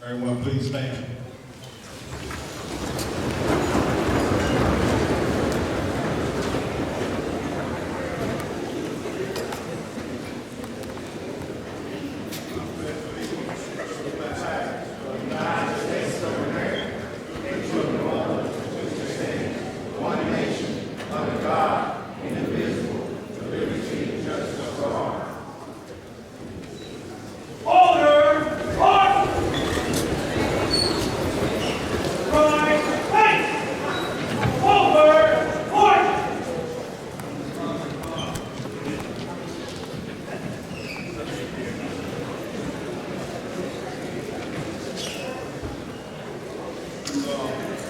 Everyone, please stand.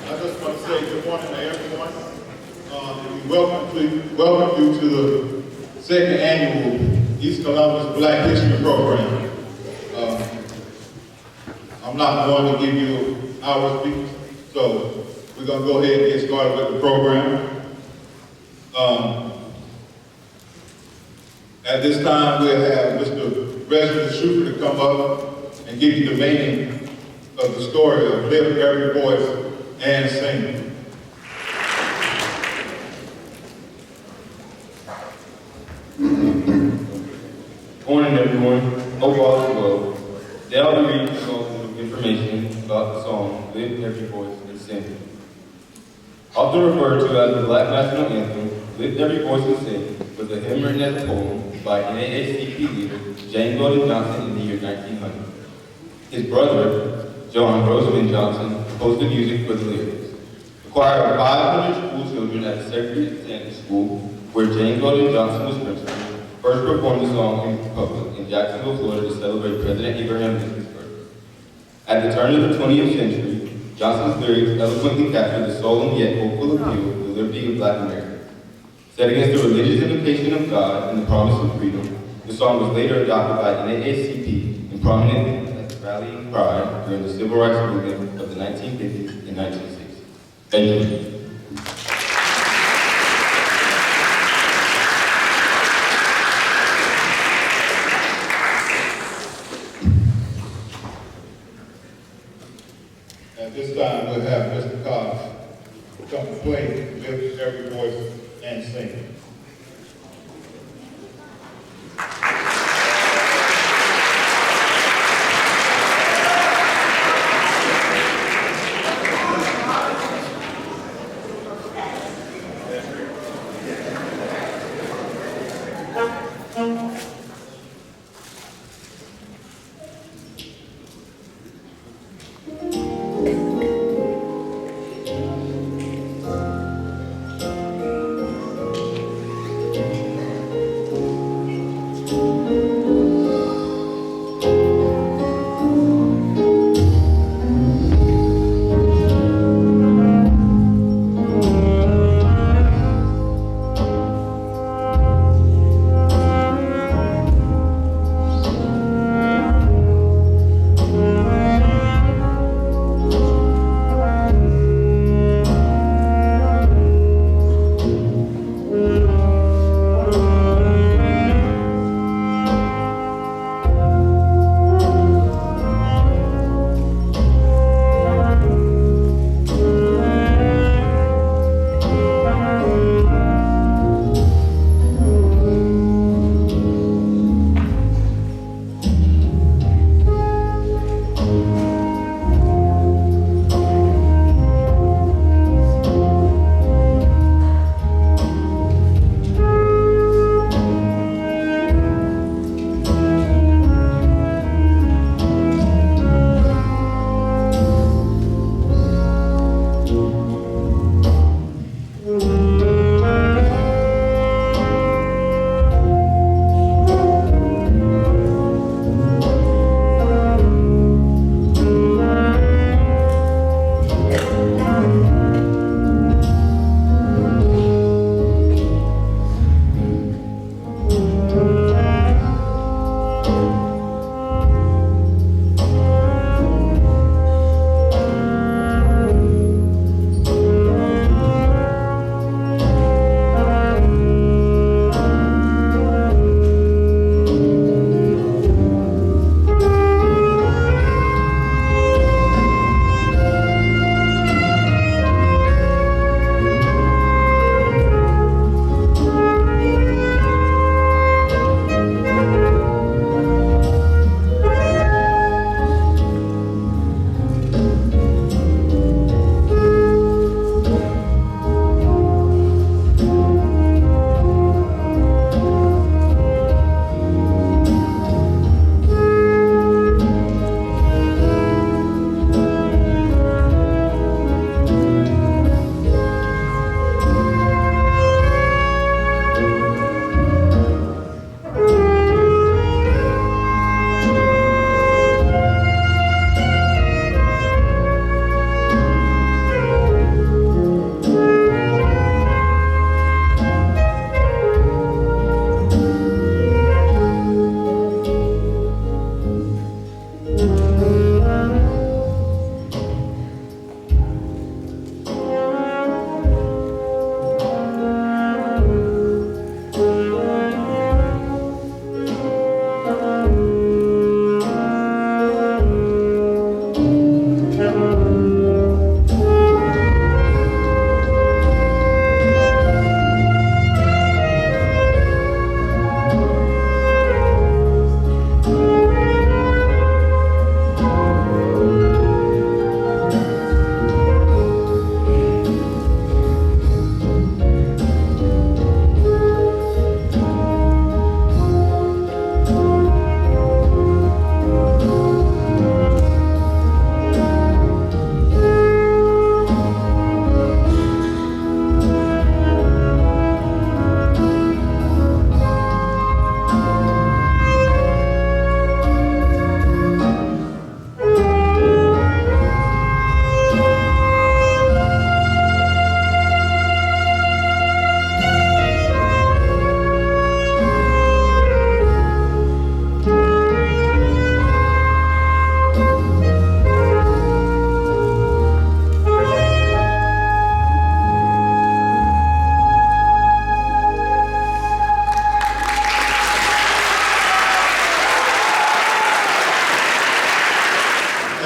I just want to say good morning to everyone. Welcome you to the second annual East Columbus Black History Program. I'm not going to give you our speech, so we're going to go ahead and get started with the program. At this time, we'll have Mr. Reginald Schufer to come up and give you the meaning of the story of Lift Every Voice and Sing. Morning, everyone. Hope all is well. Today I'll be reading some information about the song Lift Every Voice and Sing. Often referred to as the Black National Anthem, Lift Every Voice and Sing was a hymn written as a poem by NAACP leader James Weldon Johnson in the year 1900. His brother, John Rosamond Johnson, composed the music for the lyrics. A choir of 500 school children at the Secretary Sanders School, where James Weldon Johnson was principal, first performed the song in public in Jacksonville, Florida to celebrate President Abraham Lincoln's birthday. At the turn of the 20th century, Johnson's lyrics eloquently captured the solemn yet hopeful appeal of the liberty of Black America. Set against the religious invocation of God and the promise of freedom, the song was later adopted by NAACP and prominently as a rallying cry during the civil rights movement of the 1950s and 1960s. Thank you. At this time, we'll have Mr. Cox come to play Lift Every Voice and Sing.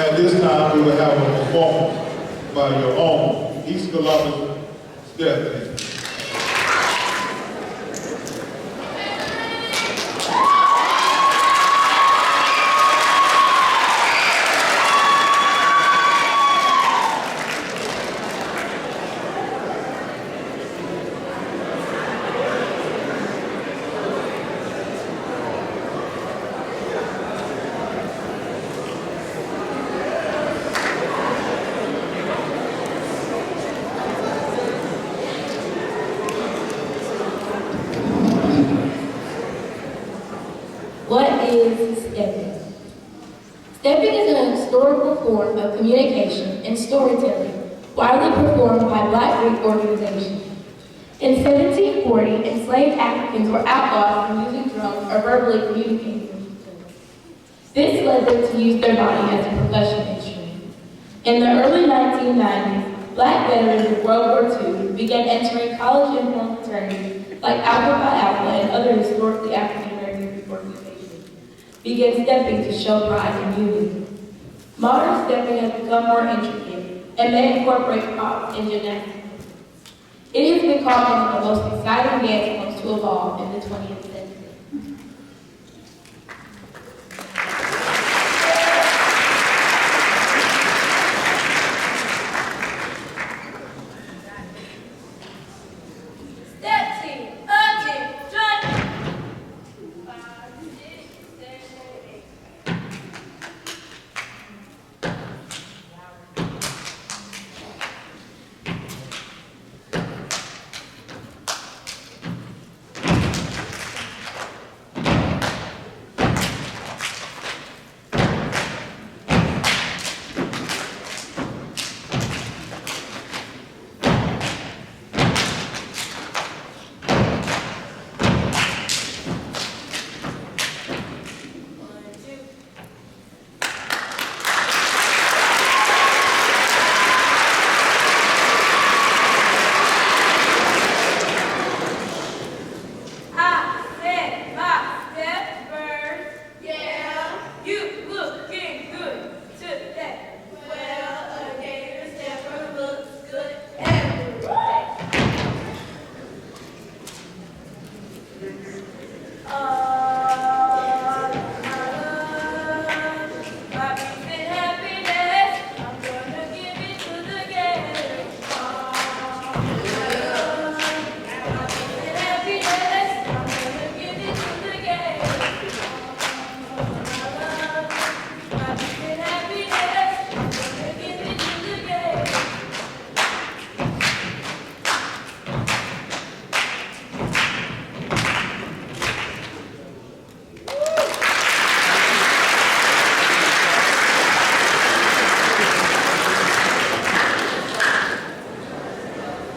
At this time, we will have a performance by your own East Columbus Stephanie. What is stepping? Stepping is an historical form of communication and storytelling widely performed by Black Greek organizations. In 1740, enslaved Africans were outlawed from using drums or verbally communicating with each other. This led them to use their body as a professional instrument. In the early 1990s, Black veterans of World War II began entering college-informed fraternities like Alpha Phi Alpha and other historically African-American organizations began stepping to show pride and unity. Modern stepping has become more intricate and may incorporate props and gymnastics. It has been called one of the most exciting dance forms to evolve in the 20th century.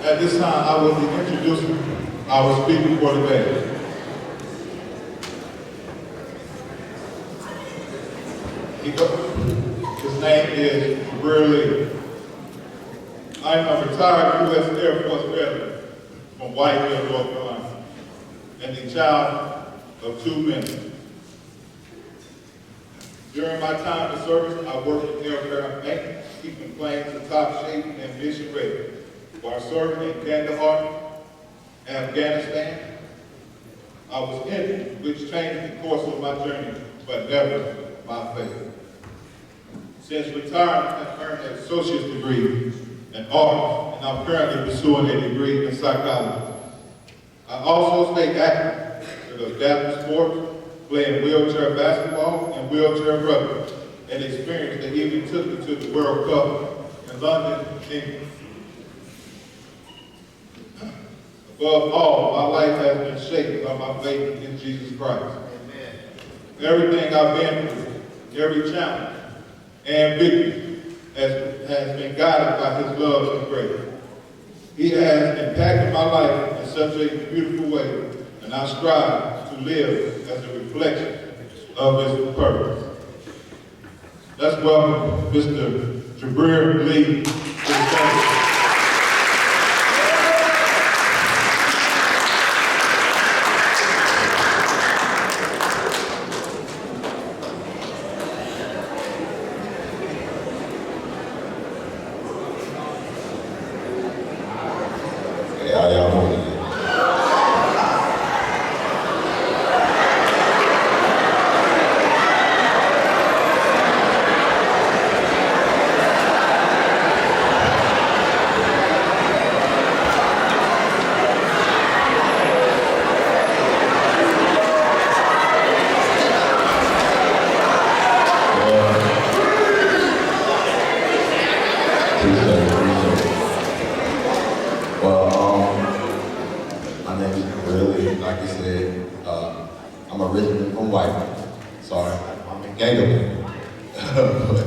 At this time, I will be introducing our speaker for the day. His name is Gator Lee. I am a retired U.S. Air Force veteran from Whiteville, North Carolina, and the child of two men. During my time in service, I worked in aircraft maintenance, keeping planes in top shape and mission ready. While serving in Gator, Afghanistan, I was injured, which changed the course of my journey, but never my fate. Since retirement, I've earned an associate's degree in art, and I'm currently pursuing a degree in psychology. I also stay active with adaptive sports, playing wheelchair basketball and wheelchair rugby, an experience that even took me to the World Cup in London, England. Above all, my life has been shaped by my faith in Jesus Christ. Amen. Everything I've been through, every challenge and victory has been guided by His love and grace. He has impacted my life in such a beautiful way, and I strive to live as a reflection of His purpose. Let's welcome Mr. Gator Lee to the stage. Appreciate it. Well, my name is really, like you said, I'm originally from White. Sorry, I'm in Gator. But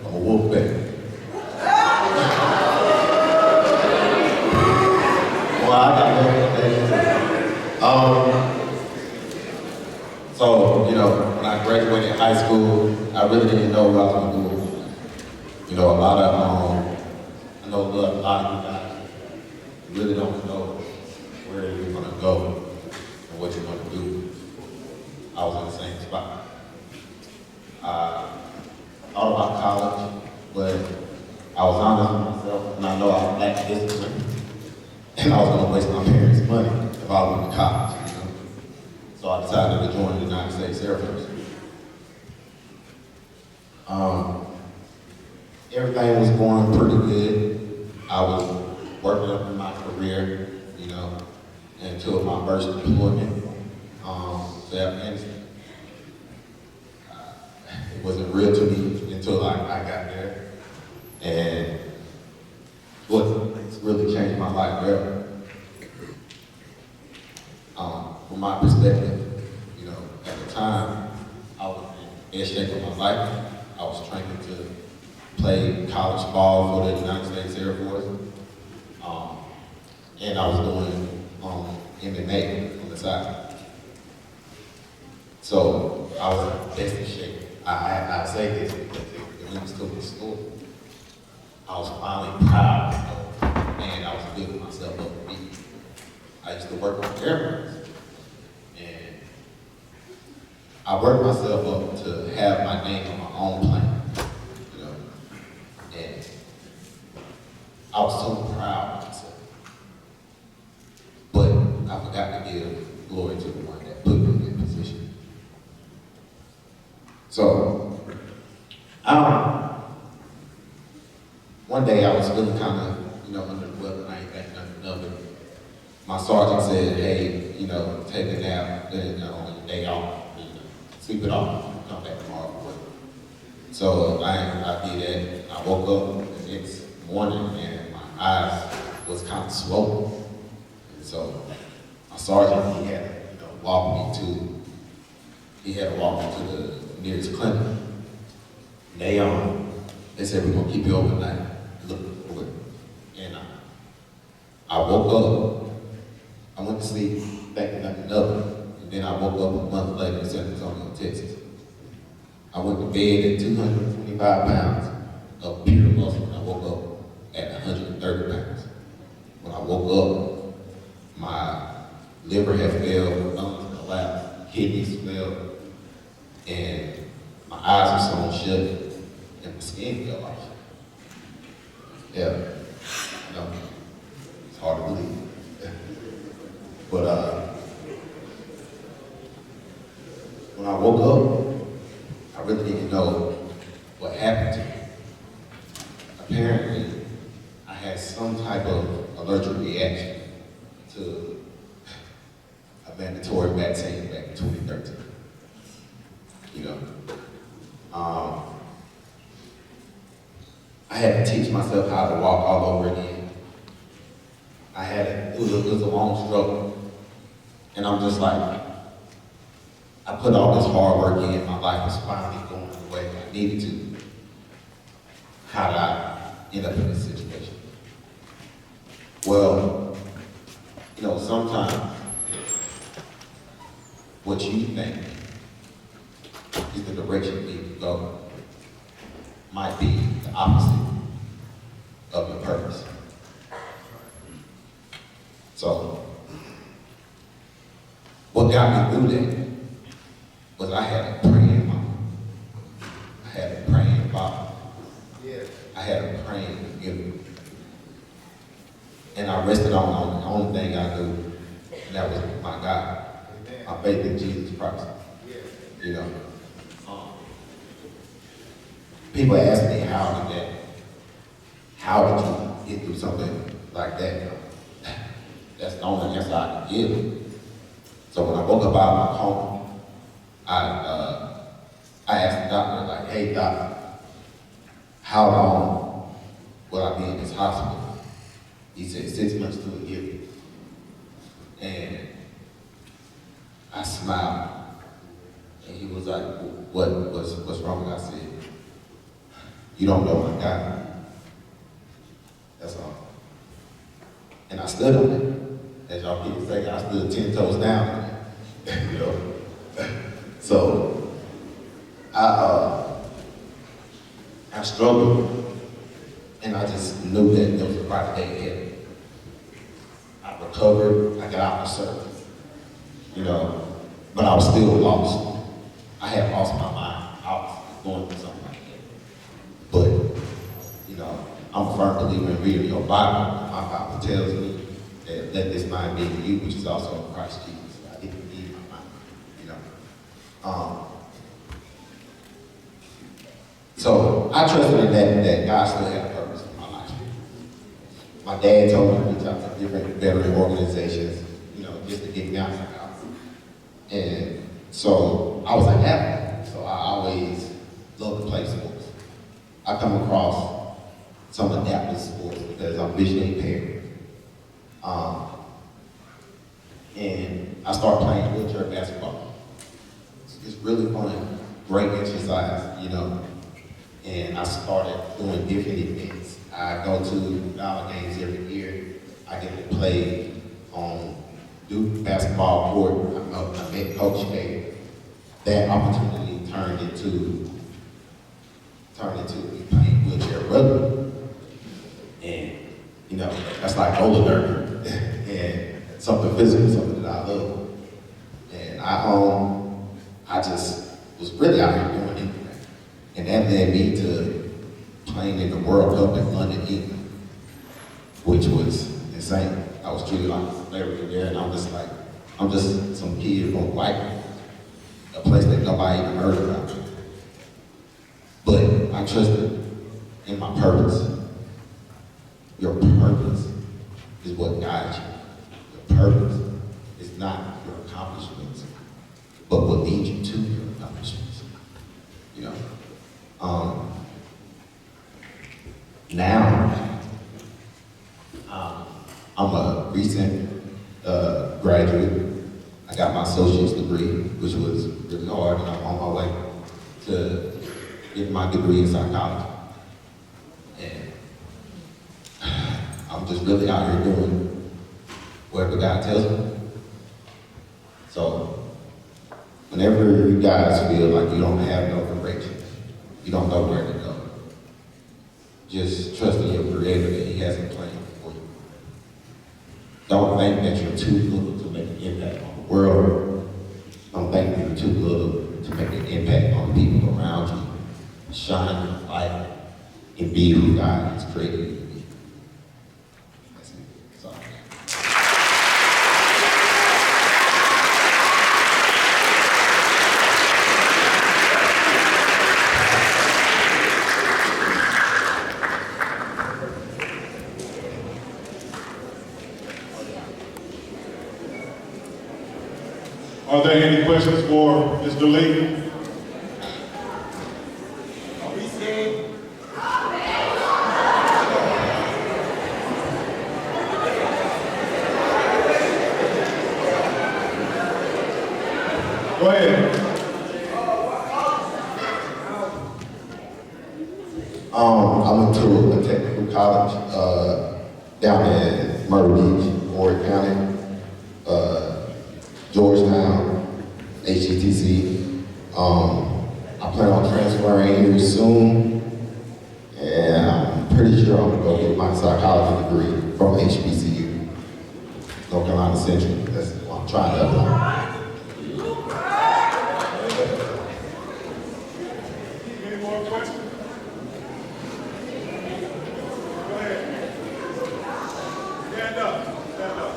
I'm a wolf baby. Well, I got that. So, when I graduated high school, I really didn't know what I was going to do. I know a lot of you guys really don't know where you're going to go and what you're going to do. I was in the same spot. I thought about college, but I was honest with myself, and I know I lacked discipline, and I was going to waste my parents' money if I went to college. So I decided to join the United States Air Force. Everything was going pretty good. I was working up in my career, until my first deployment to Afghanistan. It wasn't real to me until I got there. And it's really changed my life forever. From my perspective, at the time, I was in best shape of my life. I was training to play college ball for the United States Air Force. And I was doing MMA on the side. So I was in best in shape. I say this because it links to the story. I was finally proud of, man, I was building myself up to be. I used to work on airplanes. And I worked myself up to have my name on my own plane. And I was so proud of myself. But I forgot to give glory to the one that put me in that position. So, one day I was feeling kind of, under the weather, and I ain't got nothing of it. My sergeant said, hey, take a nap, then on your day off, sleep it off, come back tomorrow for work. So I did that. I woke up the next morning and my eyes was kind of swollen. And so my sergeant, he had to walk me to the nearest clinic. They said, we're gonna keep you overnight, looking for it. And I woke up, I went to sleep thinking nothing of it. And then I woke up a month later in San Antonio, Texas. I went to bed at 225 pounds of pure muscle, and I woke up at 130 pounds. When I woke up, my liver had failed, my lungs collapsed, kidneys failed, and my eyes were sewn shut, and my skin fell off. Yeah, it's hard to believe. But when I woke up, I really didn't know what happened to me. Apparently, I had some type of allergic reaction to a mandatory vaccine back in 2013. I had to teach myself how to walk all over again. It was a long struggle. And I'm just like, I put all this hard work in, my life was finally going the way I needed to. How did I end up in this situation? Well, sometimes what you think is the direction you need to go might be the opposite of your purpose. So, what got me through that was I had a praying mom. I had a praying father. I had a praying community. And I rested on the only thing I knew, and that was my God. My faith in Jesus Christ. People ask me how did you get through something like that? That's the only answer I can give. So when I woke up out of my coma, I asked the doctor, like, hey doctor, how long will I be in this hospital? He said 6 months to a year. And I smiled. And he was like, what's wrong? And I said, you don't know my God. That's all. And I stood on it. As y'all keep saying, I stood 10 toes down. You know? So, I struggled, and I just knew that there was a bright day ahead. I recovered, I got out of the service, you know, but I was still lost. I had lost my mind. I was going through something like that. But, you know, I'm a firm believer in reading your Bible. My Bible tells me that let this mind be in you, which is also in Christ Jesus. I didn't need my mind, you know. So I trusted in that God still had a purpose for my life. My dad told me to reach out to different veteran organizations, you know, just to get me out of the house. And so I was like that. So I always loved to play sports. I come across some adaptive sports because I'm visually impaired. And I started playing wheelchair basketball. It's really fun, great exercise, you know. And I started doing different events. I go to Dollar games every year. I get to play on Duke basketball court. I met Coach Gator. That opportunity turned into me playing wheelchair rugby. And, you know, that's like roller derby. And something physical, something that I love. And I just was really out here doing it. And that led me to playing in the World Cup in London, England, which was insane. I was treated like a celebrity there, and I'm just some kid from White, a place that nobody even heard about. But I trusted in my purpose. Your purpose is what guides you. Your purpose is not your accomplishments, but what leads you to your accomplishments. You know. Now, I'm a recent graduate. I got my associate's degree, which was really hard, and I'm on my way to get my degree in psychology. And I'm just really out here doing whatever God tells me. So, whenever you guys feel like you don't have no direction, you don't know where to go, just trust in your Creator that He has a plan for you. Don't think that you're too little to make an impact on the world. Don't think that you're too little to make an impact on the people around you. Shine your light and be who God has created you to be. That's it. Sorry. Are there any questions for Mr. Lee? Go ahead. I went to a technical college down in Myrtle Beach, Warwick County, Georgetown, HGTC. I plan on transferring here soon, and I'm pretty sure I'm gonna go get my psychology degree from HBCU, North Carolina Central. That's what I'm trying to apply. Any more questions? Go ahead. Stand up. Stand up.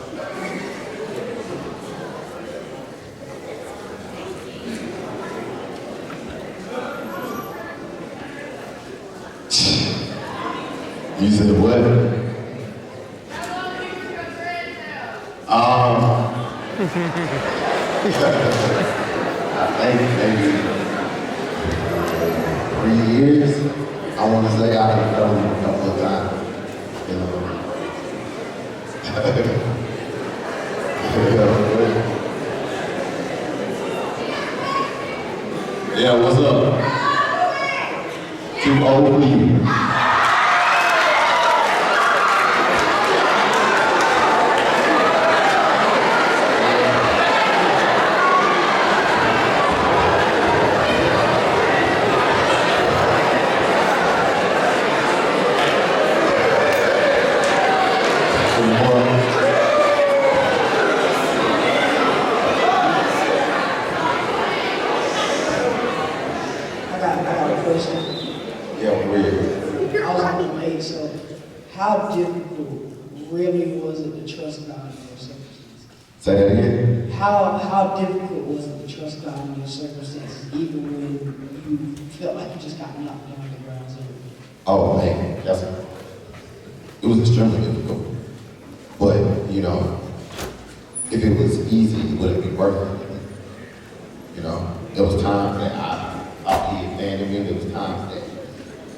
You said what? I think maybe 3 years. I want to say I've done it a couple of times. You know? Yeah, what's up? Too old for you. I got a question. Yeah, weird. I was on the way, so how difficult really was it to trust God in your circumstances? Say that again? How difficult was it to trust God in your circumstances, even when you felt like you just got knocked down to the ground zero? Oh man, it was extremely difficult. But, you know, if it was easy, it wouldn't be worth it. You know, there was times that I thought he abandoned me. There was times that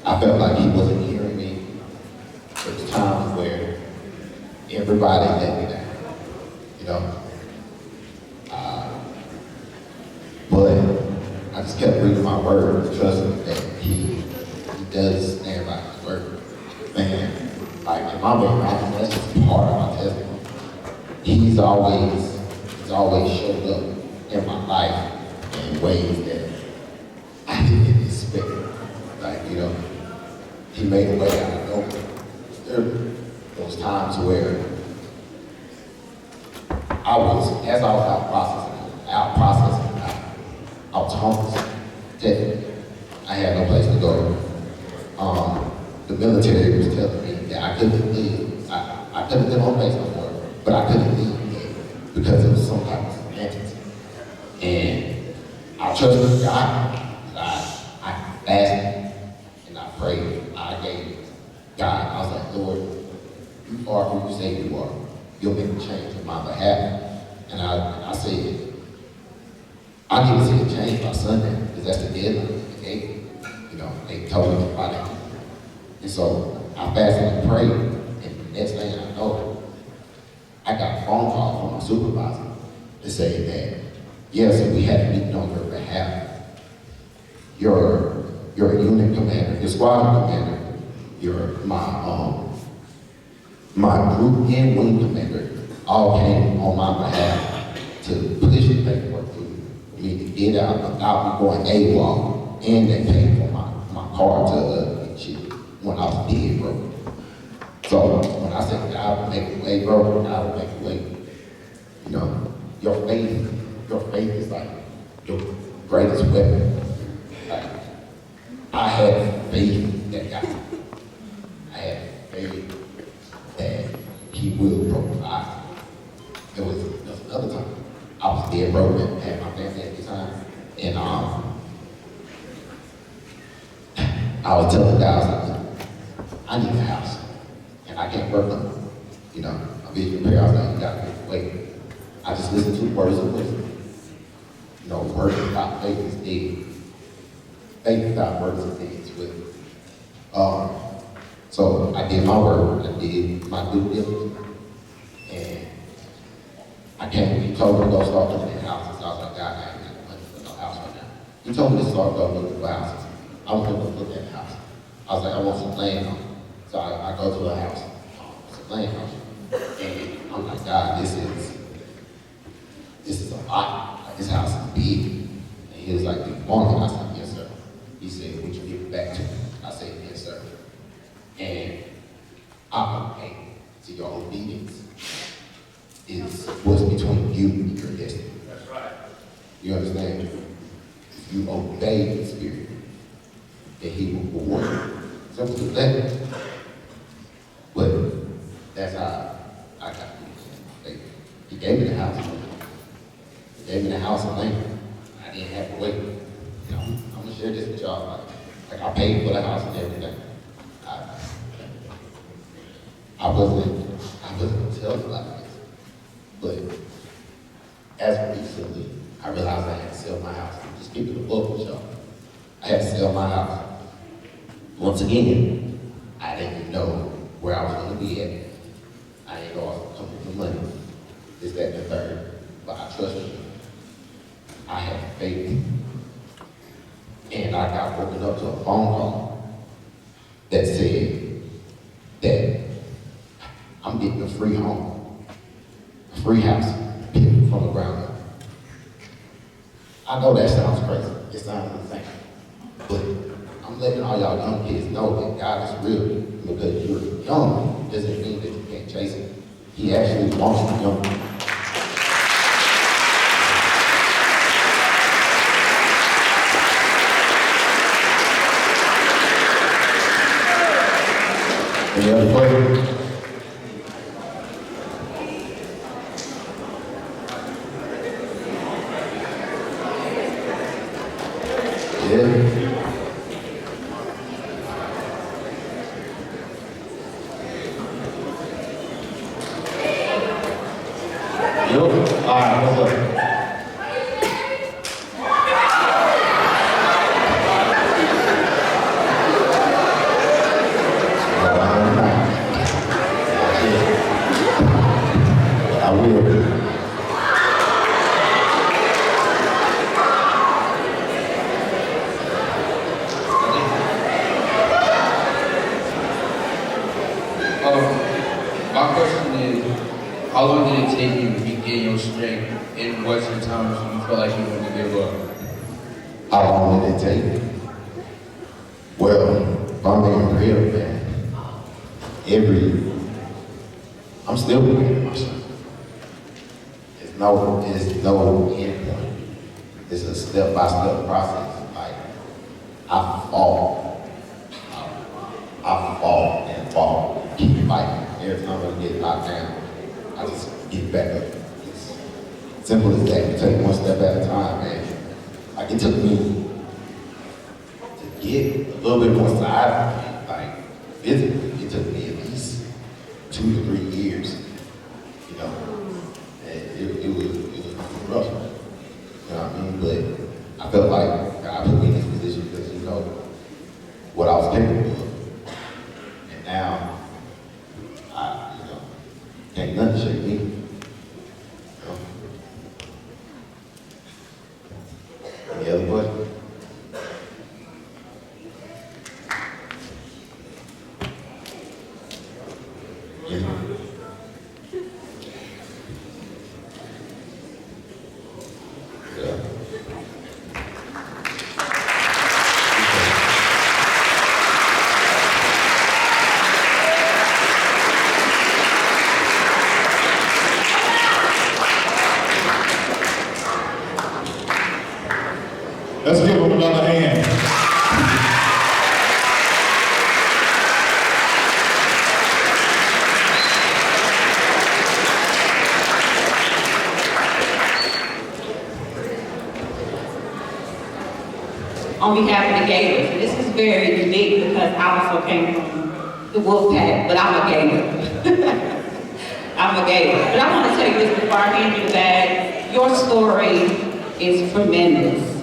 I felt like he wasn't hearing me. There was times where everybody let me down, you know. But I just kept reading my word, trusting that he does stand by his word. Man, like in my book, that's just part of my testimony. He's always showed up in my life in ways that I didn't expect. Like, you know, he made a way out of nowhere. There were those times where as I was out processing, I was homeless, dead. I had no place to go. The military was telling me that I couldn't leave. I couldn't live on base no more, but I couldn't leave because of some type of semantics. And I trusted God. I fasted and I prayed. I gave God. I was like, Lord, you are who you say you are. You'll make a change on my behalf. And I said, I need to see a change by Sunday, because that's the deadline. Okay? You know, they told me Friday. And so I fasted and prayed, and the next thing I know, I got a phone call from my supervisor to say that, yes, we had a meeting on your behalf. You're a unit commander, your squadron commander, you're my group and wing commander all came on my behalf to push the paperwork through me to get out without me going AWOL, and they paid for my car to get shit when I was dead broke. So when I said God will make a way, bro, God will make a way. You know, your faith is like your greatest weapon. Like, I had faith that God, I had faith that he will provide. There was another time I was dead broke and had my family at the time, and I was telling guys, I need a house, and I can't work on it. You know, I'm being prepared. I was like, you gotta wait. I just listened to words of wisdom. You know, words without faith is dead. Faith without words is dead. So I did my work, I did my due diligence, and I came, he told me to go start looking at houses. I was like, God, I ain't got money for no house right now. He told me to start going looking for houses. I was going to look at a house. I was like, I want some land on it. So I go to a house, some land on it. And I'm like, God, this is a lot. Like, this house is big. And he was like, do you want it? I said, yes, sir. He said, would you give it back to me? I said, yes, sir. And I'm okay. So your obedience is what's between you and your destiny. That's right. You understand? If you obey the Spirit, then he will reward you. Simple as that. But that's how I got it. He gave me the house. He gave me the house and land. I didn't have to wait. You know, I'm gonna share this with y'all. Like I paid for the house and everything. I wasn't gonna tell you like this. But as of recently, I realized I had to sell my house. Just keep it a book with y'all. I had to sell my house. Once again, I didn't know where I was going to gonna be at. I ain't gonna come with the money. This, that, and the third. But I trust you. I have faith. And I got woken up to a phone call that said that I'm getting a free home, a free house, from the ground up. I know that sounds crazy. It sounds insane. But I'm letting all y'all young kids know that God is real. Because you're young doesn't mean that you can't chase it. He actually wants you young. Any other questions? Yeah. Yo, all right, what's up? I will. My question is, how long did it take you to regain your strength in what's your times when you felt like you wanted to give up? How long did it take? Well, if I'm being real, man, I'm still believing myself. It's no end point. It's a step-by-step process. Like, I fall and fall. Keep fighting. Every time I get knocked down, I just get back up. It's simple as that. You take one step at a time, man. Like, it took me to get a little bit more side, like, physically, it took me at least 2 to 3 years, you know. And it was rough, you know what I mean? But I felt like God put me in this position because He know what I was capable of. And now, can't nothing shake me. You know? Any other questions? Yeah. Let's give them another hand. On behalf of the Gators, and this is very unique because I also came from the wolf pack, but I'm a Gator. I'm a Gator. But I want to tell you this before I hand you the bag. Your story is tremendous.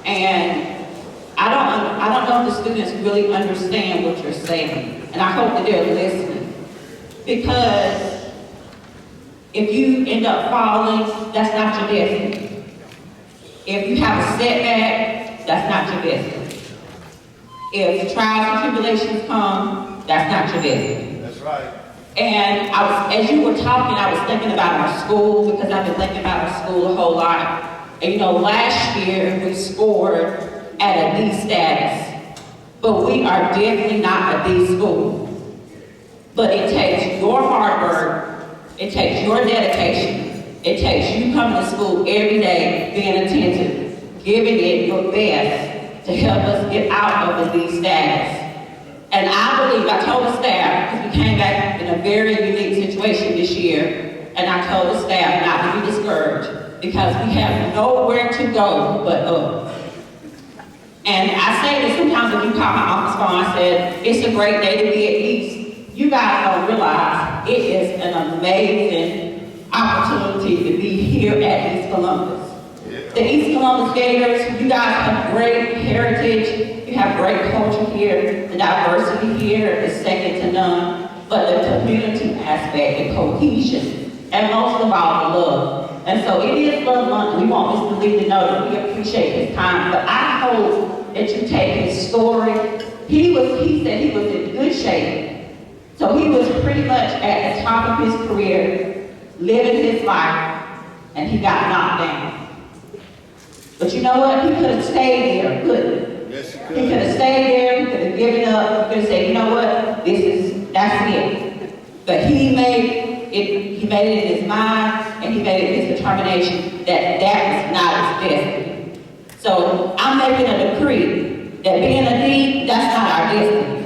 And I don't know if the students really understand what you're saying. And I hope that they're listening. Because if you end up falling, that's not your destiny. If you have a setback, that's not your destiny. If trials and tribulations come, that's not your destiny. That's right. And as you were talking, I was thinking about our school because I've been thinking about our school a whole lot. And you know, last year we scored at a D status, but we are definitely not a D school. But it takes your hard work, it takes your dedication, it takes you coming to school every day, being attentive, giving it your best to help us get out of the D status. And I believe, I told the staff, because we came back in a very unique situation this year, and I told the staff not to be discouraged, because we have nowhere to go but up. And I say this sometimes when you call my office phone, I said, it's a great day to be at East. You guys don't realize it is an amazing opportunity to be here at East Columbus. The East Columbus Gators, you guys have great heritage, you have great culture here, the diversity here is second to none, but the community aspect, the cohesion, and most of all, the love. And so it is Love Month. We want Mr. Lee to know that we appreciate his time, but I hope that you take his story. He said he was in good shape. So he was pretty much at the top of his career, living his life, and he got knocked down. But you know what? He could have stayed there, couldn't he? Yes, He could have stayed there, he could have given up, he could have said, you know what, that's it. But he made it in his mind, and he made it his determination that was not his destiny. So I'm making a decree that being a D, that's not our destiny.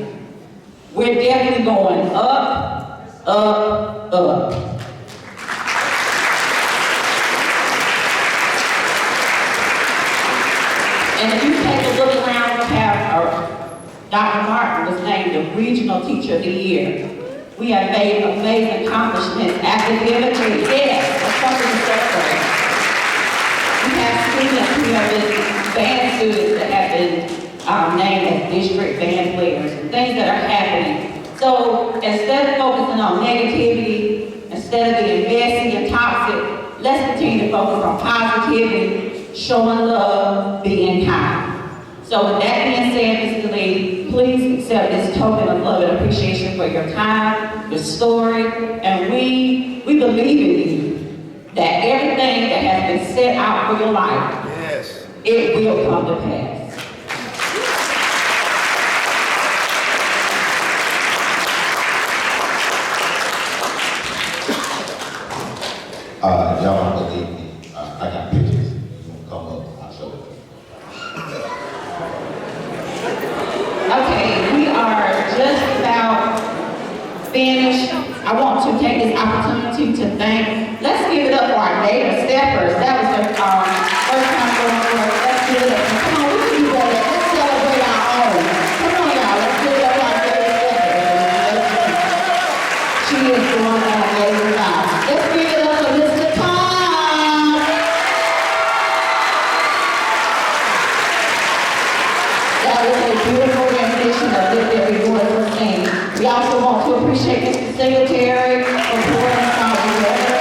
We're definitely going up, up, up. And if you take a look around, Dr. Martin was named the Regional Teacher of the Year. We have made amazing accomplishments academically. Yes, that's something to celebrate. We have students who have been band students that have been named as district band players and things that are happening. So instead of focusing on negativity, instead of being messy and toxic, let's continue to focus on positivity, showing love, being kind. So with that being said, Mr. Lee, please accept this token of love and appreciation for your time, your story, and we believe in you that everything that has been set out for your life, yes, it will come to pass. Y'all don't believe me. I got pictures. You want to come up? I'll show it. Okay, we are just about finished. I want to take this opportunity to let's give it up for our Gator steppers. That was their first time going for us. Let's give it up. Come on, we can do that. Let's celebrate our own. Come on, y'all. Let's give it up for our Gator steppers. She is the one that I gave her out. Let's give it up for Mr. Tom. That was a beautiful rendition of Lift Every Voice for Sing. We also want to appreciate Mr. Secretary for pouring us all together.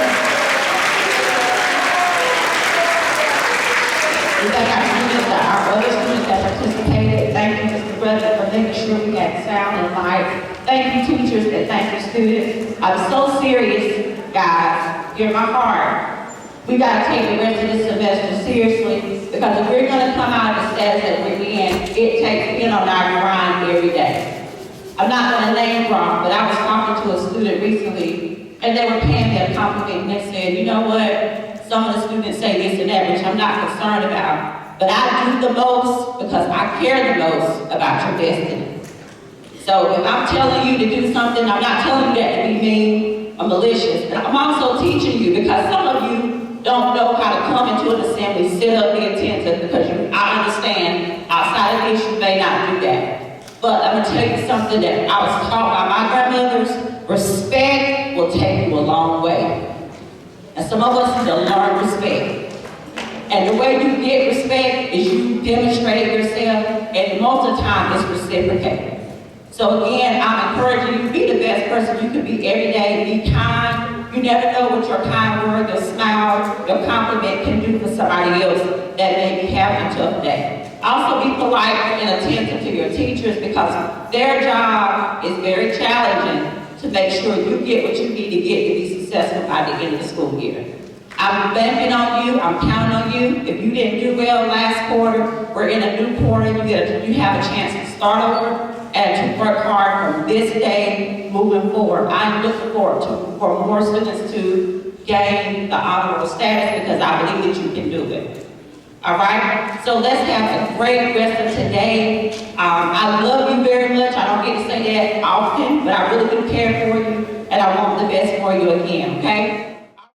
We thank our students, our other students that participated. Thank you, Mr. President, for making sure we had sound and light. Thank you, teachers, and thank you, students. I'm so serious, guys. You're my heart. We got to take the rest of this semester seriously, because if we're going to come out of the status that we're in, it takes in on our grind every day. I'm not going to name drop, but I was talking to a student recently, and they were paying me a compliment, and they said, you know what, some of the students say this and that, which I'm not concerned about, but I do the most because I care the most about your destiny. So if I'm telling you to do something, I'm not telling you that to be mean or malicious, but I'm also teaching you, because some of you don't know how to come into an assembly, sit up, be attentive, because I understand outside of this you may not do that. But I'm going to tell you something that I was taught by my grandmothers. Respect will take you a long way. And some of us need to learn respect. And the way you get respect is you demonstrate yourself, and most of the time it's reciprocated. So again, I'm encouraging you to be the best person you can be every day. Be kind. You never know what your kind word, your smile, your compliment can do for somebody else that may be having a tough day. Also be polite and attentive to your teachers, because their job is very challenging to make sure you get what you need to get to be successful by the end of the school year. I'm banking on you, I'm counting on you. If you didn't do well last quarter, we're in a new quarter, you have a chance to start over and to work hard from this day moving forward. I'm looking forward for more students to gain the honorable status, because I believe that you can do it. All right, so let's have a great rest of today. I love you very much. I don't get to say that often, but I really do care for you, and I want the best for you again, okay?